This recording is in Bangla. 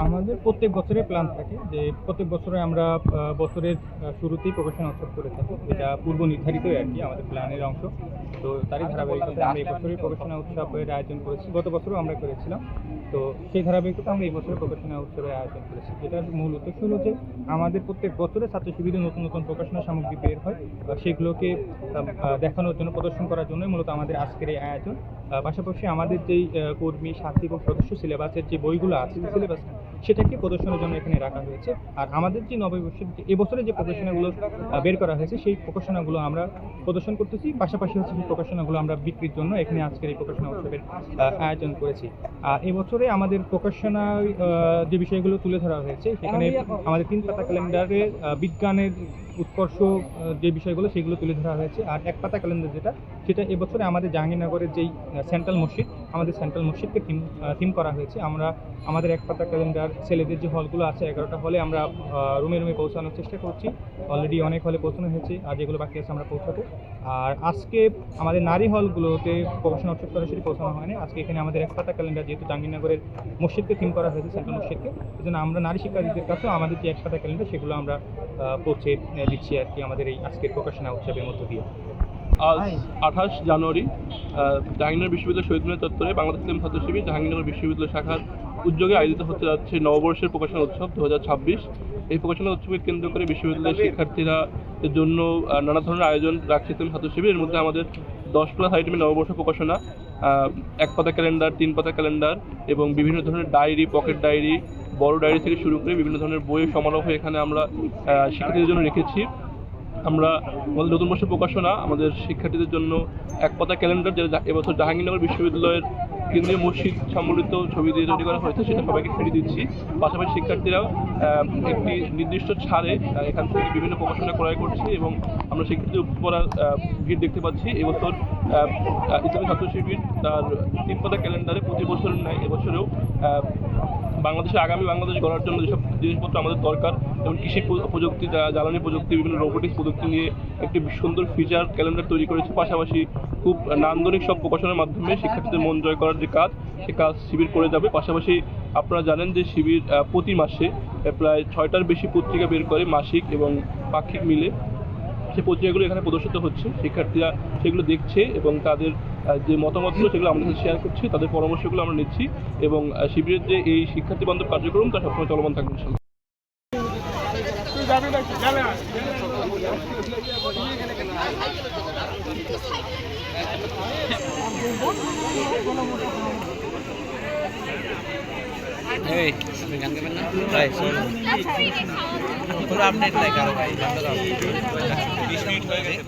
আমাদের প্রত্যেক বছরের প্ল্যান থাকে যে প্রত্যেক বছরে আমরা বছরের শুরুতেই প্রকাশনা উৎসব করে থাকি, যেটা পূর্ব নির্ধারিতই আর কি আমাদের প্ল্যানের অংশ। তো তারই ধারাবাহিকতায় আমরা এই বছরের প্রকাশনা উৎসবের আয়োজন করেছি। গত বছরও আমরা করেছিলাম। তো সেই ধারাবাহিকতা আমরা এই বছরের প্রকাশনা উৎসবের আয়োজন করেছি। এটার মূল উদ্দেশ্য হলো যে আমাদের প্রত্যেক বছরে ছাত্র শিবিরে নতুন নতুন প্রকাশনা সামগ্রী বের হয়, সেগুলোকে দেখানোর জন্য, প্রদর্শন করার জন্যই মূলত আমাদের আজকের এই আয়োজন। পাশাপাশি আমাদের যেই কর্মী, সাথী এবং সদস্য সিলেবাসের যে বইগুলো আছে, সিলেবাস সেটাকে প্রদর্শনের জন্য এখানে রাখা হয়েছে। আর আমাদের যে নববর্ষের এবছরে যে প্রকাশনাগুলো বের করা হয়েছে, সেই প্রকাশনাগুলো আমরা প্রদর্শন করতেছি। পাশাপাশি হচ্ছে সেই প্রকাশনাগুলো আমরা বিক্রির জন্য এখানে আজকের এই প্রকাশনা উৎসবের আয়োজন করেছি। আর এবছরে আমাদের প্রকাশনায় যে বিষয়গুলো তুলে ধরা হয়েছে, সেখানে আমাদের 3 পাতা ক্যালেন্ডারে বিজ্ঞানের উৎকর্ষ যে বিষয়গুলো সেগুলো তুলে ধরা হয়েছে। আর 1 পাতা ক্যালেন্ডার সেটা এবছরে আমাদের জাহাঙ্গীরনগরের যেই সেন্ট্রাল মসজিদ, আমাদের সেন্ট্রাল মসজিদকে থিম করা হয়েছে। আমরা আমাদের 1 পাতা ক্যালেন্ডার ছেলেদের যে হলগুলো আছে 11টা হলে আমরা রুমে রুমে পৌঁছানোর চেষ্টা করছি। অলরেডি অনেক হলে পৌঁছানো হয়েছে, আর যেগুলো বাকি আছে আমরা পৌঁছাবো। আর আজকে আমাদের নারী হলগুলোতে প্রকাশনা উৎসব সরাসরি পৌঁছানো হয়নি। আজকে এখানে আমাদের 1 পাতা ক্যালেন্ডার, যেহেতু জাহাঙ্গীরনগরের মসজিদকে থিম করা হয়েছে, সেন্ট্রাল মসজিদকে, এই জন্য আমরা নারী শিক্ষার্থীদের কাছেও আমাদের যে 1 পাতা ক্যালেন্ডার সেগুলো আমরা পৌঁছে দিচ্ছি আর কি আমাদের এই আজকের প্রকাশনা উৎসবের মধ্য দিয়ে। আজ 28 জানুয়ারি জাহাঙ্গীরনগর বিশ্ববিদ্যালয় শহীদ মিনার চত্বরে বাংলাদেশ ইসলামী ছাত্র শিবির জাহাঙ্গীরনগর বিশ্ববিদ্যালয় শাখার উদ্যোগে আয়োজিত হতে যাচ্ছে নববর্ষের প্রকাশনা উৎসব 2026। এই প্রকাশনা উৎসবকে কেন্দ্র করে বিশ্ববিদ্যালয়ের শিক্ষার্থীরা এর জন্য নানা ধরনের আয়োজন রাখছে ইসলামী ছাত্র শিবির। এর মধ্যে আমাদের 10+ আইটেমের নববর্ষ প্রকাশনা, 1 পাতা ক্যালেন্ডার, 3 পাতা ক্যালেন্ডার এবং বিভিন্ন ধরনের ডায়েরি, পকেট ডায়েরি, বড় ডায়েরি থেকে শুরু করে বিভিন্ন ধরনের বইয়ের সমারোহ এখানে আমরা শিক্ষার্থীদের জন্য রেখেছি। আমরা আমাদের নতুন বর্ষের প্রকাশনা আমাদের শিক্ষার্থীদের জন্য 1 পাতা ক্যালেন্ডার, যেটা এবছর জাহাঙ্গীরনগর বিশ্ববিদ্যালয়ের কেন্দ্রীয় মসজিদ সম্বলিত ছবি দিয়ে তৈরি করা হয়েছে, সেটা সবাইকে ফ্রি দিচ্ছি। পাশাপাশি শিক্ষার্থীরাও একটি নির্দিষ্ট ছাড়ে এখান থেকে বিভিন্ন প্রকাশনা ক্রয় করছে এবং আমরা শিক্ষার্থীদের উপর ভিড় দেখতে পাচ্ছি। এবছর ইসলামী ছাত্র শিবির তার 3 পাতা ক্যালেন্ডারে প্রতি বছরের ন্যায় এবছরেও বাংলাদেশের আগামী বাংলাদেশ গড়ার জন্য যেসব জিনিসপত্র আমাদের দরকার, যেমন কৃষি প্রযুক্তি, জ্বালানি প্রযুক্তি, বিভিন্ন রোবোটিক্স প্রযুক্তি নিয়ে একটি সুন্দর ফিচার ক্যালেন্ডার তৈরি করেছে। পাশাপাশি খুব নান্দনিক সব প্রকাশনার মাধ্যমে শিক্ষার্থীদের মন জয় করার যে কাজ, সে কাজ শিবির করে যাবে। পাশাপাশি আপনারা জানেন যে শিবির প্রতি মাসে প্রায় 6টার বেশি পত্রিকা বের করে, মাসিক এবং পাক্ষিক মিলে। সেই পত্রিকাগুলো এখানে প্রদর্শিত হচ্ছে, শিক্ষার্থীরা সেগুলো দেখছে এবং তাদের যে মতামতগুলো সেগুলো আমাদের সাথে শেয়ার করছে, তাদের পরামর্শগুলো আমরা নিচ্ছি এবং শিবিরের যে এই শিক্ষার্থী বান্ধব কার্যক্রম তা সবসময় চলমান থাকবে ইনশাআল্লাহ। এই গান গাবেন না ভাই? পুরো আপডেট লাইক আরো ভাই, 20 মিনিট হয়ে গেছে।